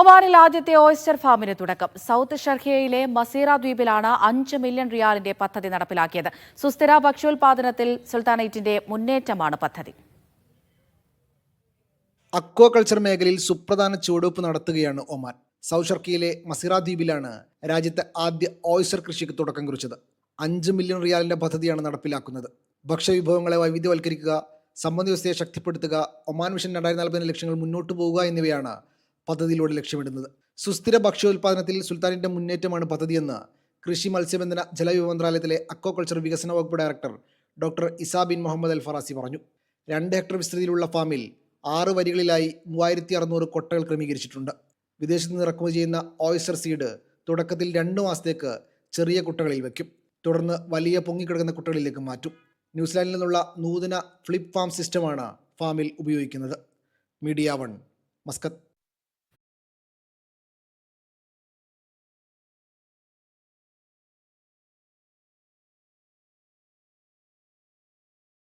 ഒമാനിൽ ആദ്യത്തെ ഓയിസ്റ്റർ ഫാമിന് തുടക്കം. സൗത്ത് ഷർഖിയയിലെ മസീറ ദ്വീപിലാണ് 5 മില്യൺ റിയാലിന്റെ പദ്ധതി നടപ്പിലാക്കിയത്. സുസ്ഥിര ഭക്ഷ്യോൽപാദനത്തിൽ സുൽത്താനേറ്റിന്റെ മുന്നേറ്റമാണ് പദ്ധതി. അക്വാകൾച്ചർ മേഖലയിൽ സുപ്രധാന ചുവടുവെപ്പ് നടത്തുകയാണ് ഒമാൻ. സൗത്ത് ഷർഖിയയിലെ മസീറ ദ്വീപിലാണ് രാജ്യത്തെ ആദ്യ ഓയിസ്റ്റർ കൃഷിക്ക് തുടക്കം കുറിച്ചത്. 5 മില്യൺ റിയാലിന്റെ പദ്ധതിയാണ് നടപ്പിലാക്കുന്നത്. ഭക്ഷ്യവിഭവങ്ങളെ വൈവിധ്യവൽക്കരിക്കുക, സമ്പദ്വ്യവസ്ഥയെ ശക്തിപ്പെടുത്തുക, ഒമാൻ വിഷൻ 2040 ലക്ഷ്യങ്ങൾ മുന്നോട്ട് പോവുക എന്നിവയാണ് പദ്ധതിയിലൂടെ ലക്ഷ്യമിടുന്നത്. സുസ്ഥിര ഭക്ഷ്യോൽപാദനത്തിൽ സുൽത്താനിന്റെ മുന്നേറ്റമാണ് പദ്ധതിയെന്ന് കൃഷി, മത്സ്യബന്ധന, ജലവിഭവ മന്ത്രാലയത്തിലെ അക്വാകൾച്ചർ വികസന വകുപ്പ് director doctor Isha bin Muhammad അൽ ഫറാസി പറഞ്ഞു. 2 ഹെക്ടർ വിസ്തൃതിയിലുള്ള ഫാമിൽ 6 വരികളിലായി 3600 കൊട്ടകൾ ക്രമീകരിച്ചിട്ടുണ്ട്. വിദേശത്ത് നിന്ന് ഇറക്കുമതി ചെയ്യുന്ന ഓയിസ്റ്റർ സീഡ് തുടക്കത്തിൽ 2 മാസത്തേക്ക് ചെറിയ കുട്ടകളിൽ വയ്ക്കും. തുടർന്ന് വലിയ പൊങ്ങിക്കിടക്കുന്ന കുട്ടകളിലേക്ക് മാറ്റും. ന്യൂസിലാൻഡിൽ നിന്നുള്ള നൂതന ഫ്ലിപ്പ് ഫാം സിസ്റ്റമാണ് ഫാമിൽ ഉപയോഗിക്കുന്നത്. Media 1, Muscat.